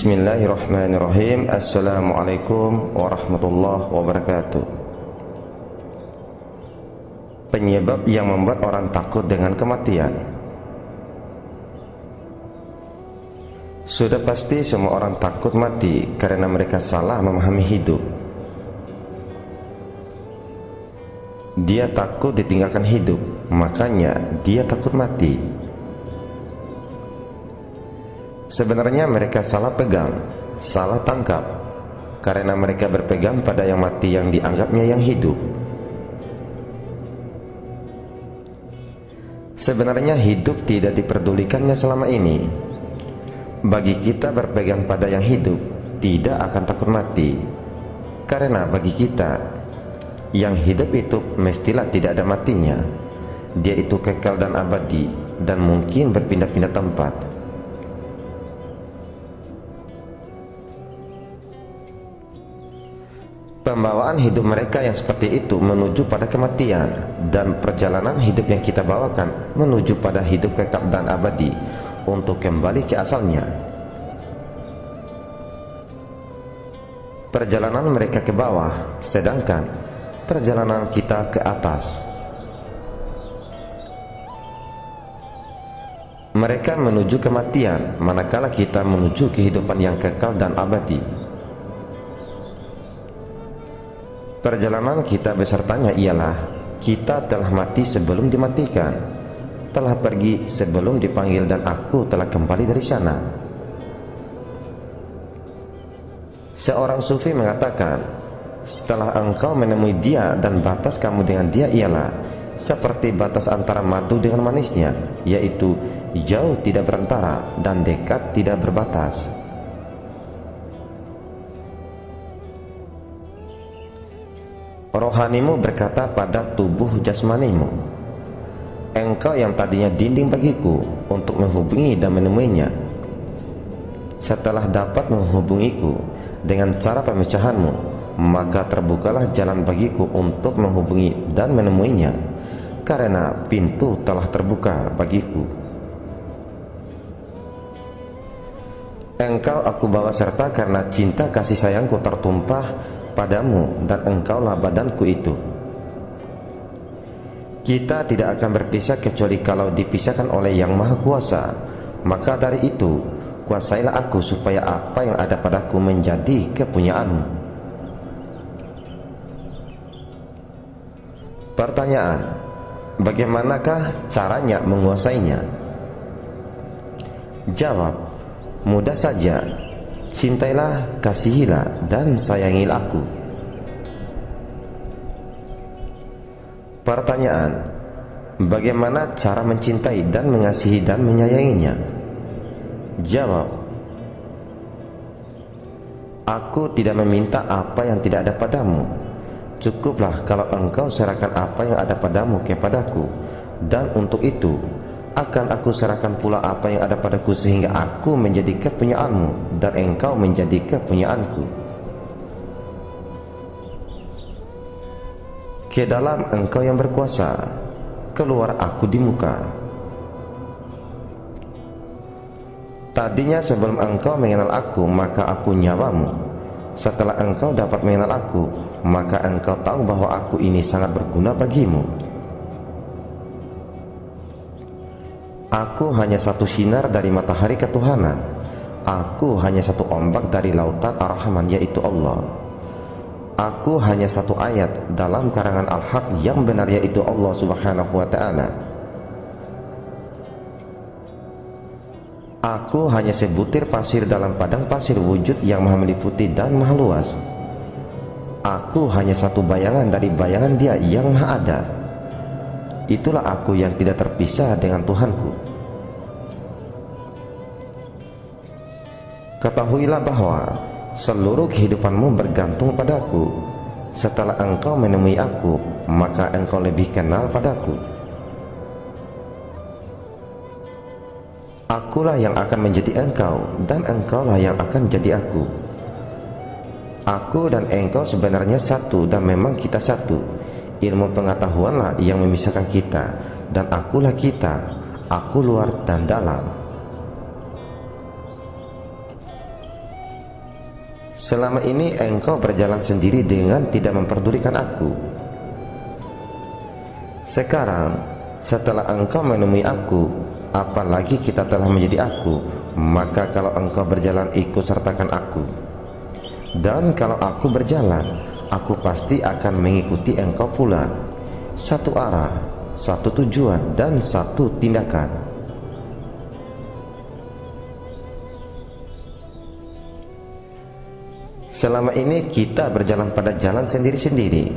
Bismillahirrahmanirrahim. Assalamualaikum warahmatullahi wabarakatuh. Penyebab yang membuat orang takut dengan kematian. Sudah pasti semua orang takut mati karena mereka salah memahami hidup. Dia takut ditinggalkan hidup, makanya dia takut mati. Sebenarnya mereka salah pegang, salah tangkap, karena mereka berpegang pada yang mati yang dianggapnya yang hidup. Sebenarnya hidup tidak diperdulikannya selama ini. Bagi kita berpegang pada yang hidup, tidak akan takut mati. Karena bagi kita, yang hidup itu mestilah tidak ada matinya. Dia itu kekal dan abadi, dan mungkin berpindah-pindah tempat. Pembawaan hidup mereka yang seperti itu menuju pada kematian, dan perjalanan hidup yang kita bawakan menuju pada hidup kekal dan abadi untuk kembali ke asalnya. Perjalanan mereka ke bawah, sedangkan perjalanan kita ke atas. Mereka menuju kematian, manakala kita menuju kehidupan yang kekal dan abadi. Perjalanan kita besertanya ialah kita telah mati sebelum dimatikan, telah pergi sebelum dipanggil, dan aku telah kembali dari sana. Seorang sufi mengatakan, setelah engkau menemui dia dan batas kamu dengan dia ialah seperti batas antara madu dengan manisnya, yaitu jauh tidak berantara dan dekat tidak berbatas. Rohanimu berkata pada tubuh jasmanimu, engkau yang tadinya dinding bagiku untuk menghubungi dan menemuinya, setelah dapat menghubungiku dengan cara pemecahanmu, maka terbukalah jalan bagiku untuk menghubungi dan menemuinya, karena pintu telah terbuka bagiku. Engkau aku bawa serta karena cinta kasih sayangku tertumpah padamu, dan engkaulah badanku itu. Kita tidak akan berpisah kecuali kalau dipisahkan oleh Yang Maha Kuasa. Maka dari itu, kuasailah aku supaya apa yang ada padaku menjadi kepunyaanmu. Pertanyaan: bagaimanakah caranya menguasainya? Jawab: mudah saja. Cintailah, kasihilah, dan sayangilah aku. Pertanyaan: bagaimana cara mencintai dan mengasihi dan menyayanginya? Jawab: aku tidak meminta apa yang tidak ada padamu. Cukuplah kalau engkau serahkan apa yang ada padamu kepadaku, dan untuk itu akan aku serahkan pula apa yang ada padaku, sehingga aku menjadi kepunyaanmu dan engkau menjadi kepunyaanku. Ke dalam engkau yang berkuasa, keluar aku di muka. Tadinya sebelum engkau mengenal aku, maka aku nyawamu. Setelah engkau dapat mengenal aku, maka engkau tahu bahwa aku ini sangat berguna bagimu. Aku hanya satu sinar dari matahari ketuhanan. Aku hanya satu ombak dari lautan Ar-Rahman, yaitu Allah. Aku hanya satu ayat dalam karangan Al-Haq yang benar, yaitu Allah Subhanahu wa ta'ala. Aku hanya sebutir pasir dalam padang pasir wujud yang maha meliputi dan maha luas. Aku hanya satu bayangan dari bayangan Dia yang maha ada. Itulah aku yang tidak terpisah dengan Tuhanku. Ketahuilah bahwa seluruh kehidupanmu bergantung padaku. Setelah engkau menemui aku, maka engkau lebih kenal padaku. Akulah yang akan menjadi engkau, dan engkaulah yang akan jadi aku. Aku dan engkau sebenarnya satu, dan memang kita satu. Ilmu pengetahuanlah yang memisahkan kita, dan akulah kita, aku luar dan dalam. Selama ini engkau berjalan sendiri dengan tidak memperdulikan aku. Sekarang, setelah engkau menemui aku, apalagi kita telah menjadi aku, maka kalau engkau berjalan ikut sertakan aku. Dan kalau aku berjalan, aku pasti akan mengikuti engkau pula. Satu arah, satu tujuan, dan satu tindakan. Selama ini kita berjalan pada jalan sendiri-sendiri.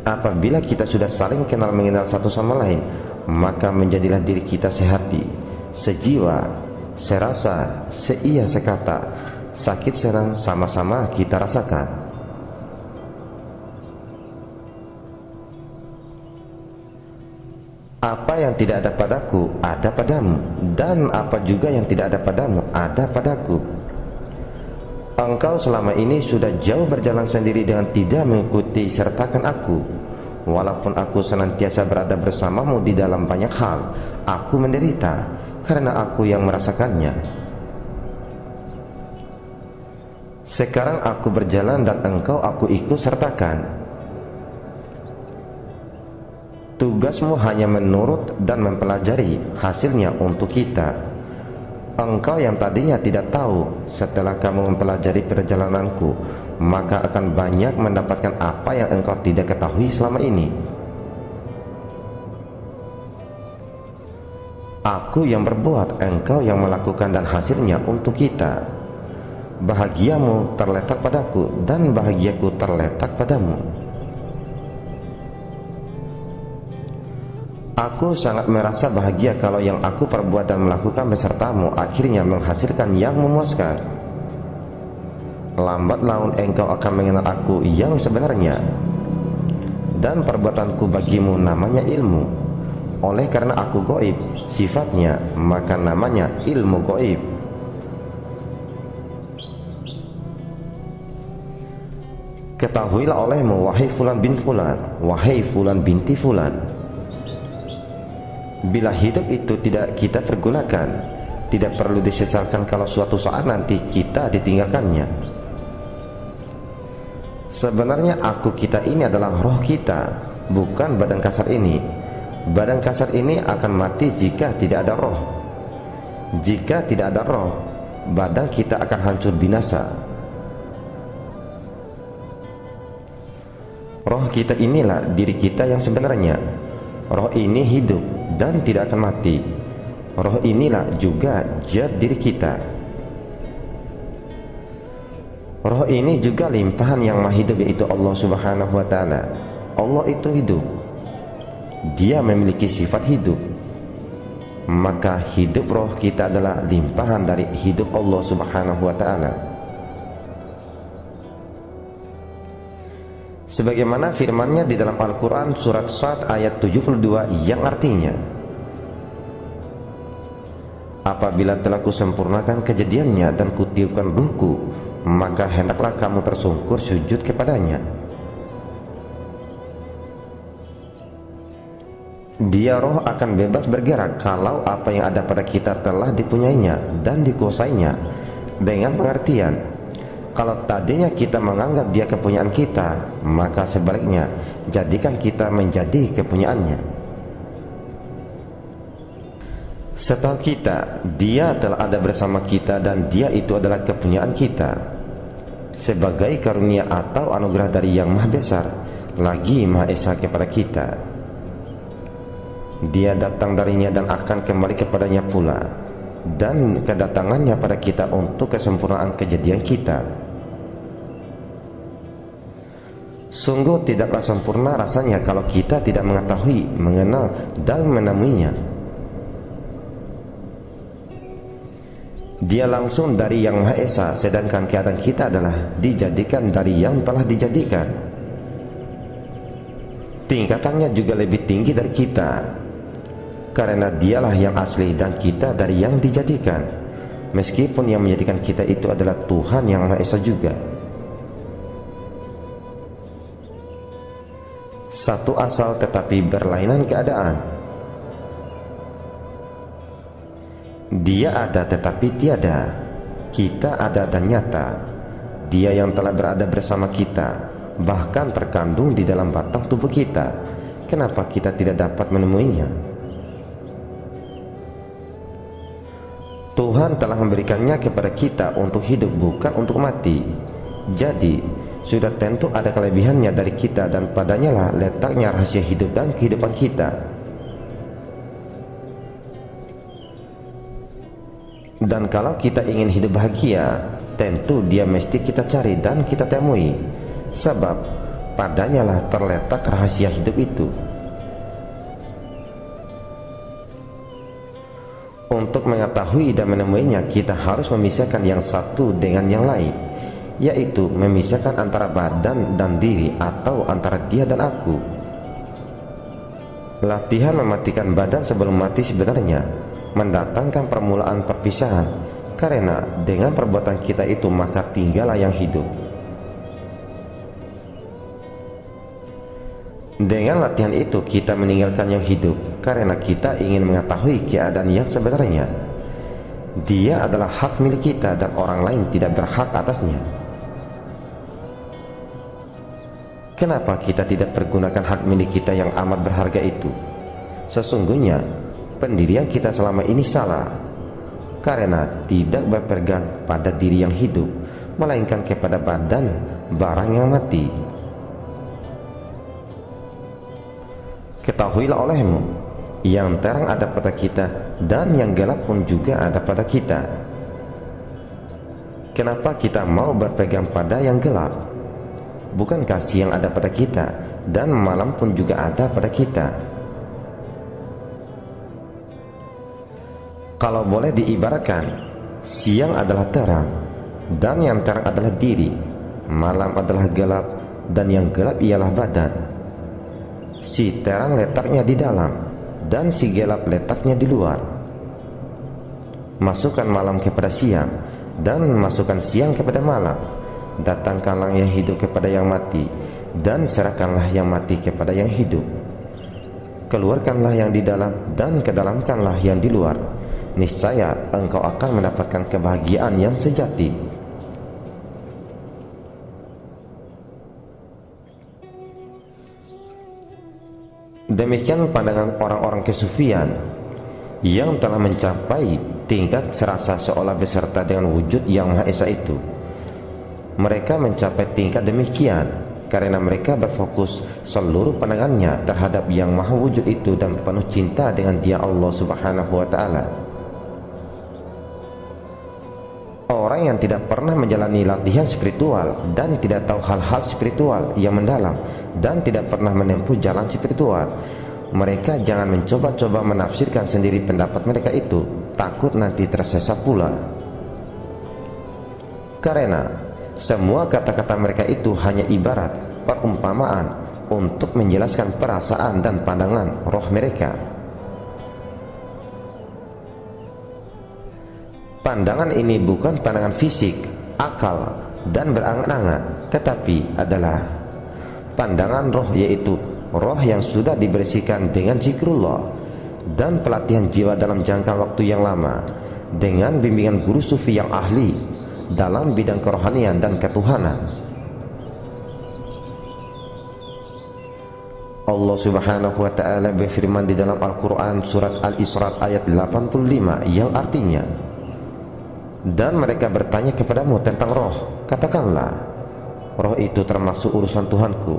Apabila kita sudah saling kenal mengenal satu sama lain, maka menjadilah diri kita sehati, sejiwa, serasa, seia sekata. Sakit senang sama-sama kita rasakan. Apa yang tidak ada padaku, ada padamu. Dan apa juga yang tidak ada padamu, ada padaku. Engkau selama ini sudah jauh berjalan sendiri dengan tidak mengikuti sertakan aku. Walaupun aku senantiasa berada bersamamu di dalam banyak hal, aku menderita karena aku yang merasakannya. Sekarang aku berjalan dan engkau aku ikut sertakan. Tugasmu hanya menurut dan mempelajari, hasilnya untuk kita. Engkau yang tadinya tidak tahu, setelah kamu mempelajari perjalananku, maka akan banyak mendapatkan apa yang engkau tidak ketahui selama ini. Aku yang berbuat, engkau yang melakukan, dan hasilnya untuk kita. Bahagiamu terletak padaku dan bahagiaku terletak padamu. Aku sangat merasa bahagia kalau yang aku perbuat dan melakukan besertamu akhirnya menghasilkan yang memuaskan. Lambat laun engkau akan mengenal aku yang sebenarnya. Dan perbuatanku bagimu namanya ilmu. Oleh karena aku gaib sifatnya, maka namanya ilmu gaib. Ketahuilah olehmu, wahai fulan bin fulan, wahai fulan binti fulan, bila hidup itu tidak kita pergunakan, tidak perlu disesalkan kalau suatu saat nanti kita ditinggalkannya. Sebenarnya aku kita ini adalah roh kita, bukan badan kasar ini. Badan kasar ini akan mati jika tidak ada roh. Jika tidak ada roh, badan kita akan hancur binasa. Roh kita inilah diri kita yang sebenarnya. Roh ini hidup dan tidak akan mati. Roh inilah juga zat diri kita. Roh ini juga limpahan yang maha hidup, yaitu Allah subhanahu wa ta'ala. Allah itu hidup. Dia memiliki sifat hidup. Maka hidup roh kita adalah limpahan dari hidup Allah subhanahu wa ta'ala. Sebagaimana firman-Nya di dalam Al-Quran surat Sad ayat 72 yang artinya, apabila telah kusempurnakan kejadiannya dan kutiupkan ruhku, maka hendaklah kamu tersungkur sujud kepadanya. Dia roh akan bebas bergerak kalau apa yang ada pada kita telah dipunyainya dan dikuasainya, dengan pengertian, kalau tadinya kita menganggap dia kepunyaan kita, maka sebaliknya jadikan kita menjadi kepunyaannya. Setahu kita, dia telah ada bersama kita dan dia itu adalah kepunyaan kita, sebagai karunia atau anugerah dari yang maha besar lagi maha esa kepada kita. Dia datang darinya dan akan kembali kepadanya pula, dan kedatangannya pada kita untuk kesempurnaan kejadian kita. Sungguh tidaklah sempurna rasanya kalau kita tidak mengetahui, mengenal, dan menemuinya. Dia langsung dari yang Maha Esa, sedangkan keadaan kita adalah dijadikan dari yang telah dijadikan. Tingkatannya juga lebih tinggi dari kita, karena dialah yang asli dan kita dari yang dijadikan, meskipun yang menjadikan kita itu adalah Tuhan yang Maha Esa juga. Satu asal tetapi berlainan keadaan. Dia ada tetapi tiada. Kita ada dan nyata. Dia yang telah berada bersama kita, bahkan terkandung di dalam batang tubuh kita. Kenapa kita tidak dapat menemuinya? Tuhan telah memberikannya kepada kita untuk hidup, bukan untuk mati. Jadi sudah tentu ada kelebihannya dari kita, dan padanya lah letaknya rahasia hidup dan kehidupan kita. Dan kalau kita ingin hidup bahagia, tentu dia mesti kita cari dan kita temui, sebab padanya lah terletak rahasia hidup itu. Untuk mengetahui dan menemuinya, kita harus memisahkan yang satu dengan yang lain, yaitu memisahkan antara badan dan diri, atau antara dia dan aku. Latihan mematikan badan sebelum mati sebenarnya mendatangkan permulaan perpisahan, karena dengan perbuatan kita itu maka tinggallah yang hidup. Dengan latihan itu kita meninggalkan yang hidup, karena kita ingin mengetahui keadaan yang sebenarnya. Dia adalah hak milik kita dan orang lain tidak berhak atasnya. Kenapa kita tidak pergunakan hak milik kita yang amat berharga itu? Sesungguhnya pendirian kita selama ini salah, karena tidak berpegang pada diri yang hidup, melainkan kepada badan barang yang mati. Ketahuilah olehmu, yang terang ada pada kita dan yang gelap pun juga ada pada kita. Kenapa kita mau berpegang pada yang gelap? Bukankah siang ada pada kita dan malam pun juga ada pada kita? Kalau boleh diibaratkan, siang adalah terang dan yang terang adalah diri, malam adalah gelap dan yang gelap ialah badan. Si terang letaknya di dalam dan si gelap letaknya di luar. Masukkan malam kepada siang dan masukkan siang kepada malam. Datangkanlah yang hidup kepada yang mati dan serahkanlah yang mati kepada yang hidup. Keluarkanlah yang di dalam dan kedalamkanlah yang di luar. Niscaya engkau akan mendapatkan kebahagiaan yang sejati. Demikian pandangan orang-orang kesufian yang telah mencapai tingkat serasa seolah beserta dengan wujud yang Maha Esa itu. Mereka mencapai tingkat demikian karena mereka berfokus seluruh pandangannya terhadap yang Maha Wujud itu dan penuh cinta dengan Dia Allah Subhanahu wa Ta'ala. Orang yang tidak pernah menjalani latihan spiritual dan tidak tahu hal-hal spiritual yang mendalam dan tidak pernah menempuh jalan spiritual, mereka jangan mencoba-coba menafsirkan sendiri pendapat mereka itu, takut nanti tersesat pula. Karena semua kata-kata mereka itu hanya ibarat perumpamaan untuk menjelaskan perasaan dan pandangan roh mereka. Pandangan ini bukan pandangan fisik, akal, dan berangan-angan, tetapi adalah pandangan roh, yaitu roh yang sudah dibersihkan dengan zikrullah dan pelatihan jiwa dalam jangka waktu yang lama dengan bimbingan guru sufi yang ahli dalam bidang kerohanian dan ketuhanan. Allah Subhanahu wa Ta'ala berfirman di dalam Al-Quran surat Al-Isra ayat 85 yang artinya, dan mereka bertanya kepadamu tentang roh, katakanlah, roh itu termasuk urusan Tuhanku,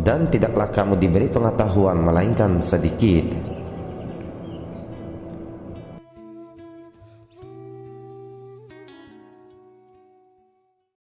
dan tidaklah kamu diberi pengetahuan melainkan sedikit.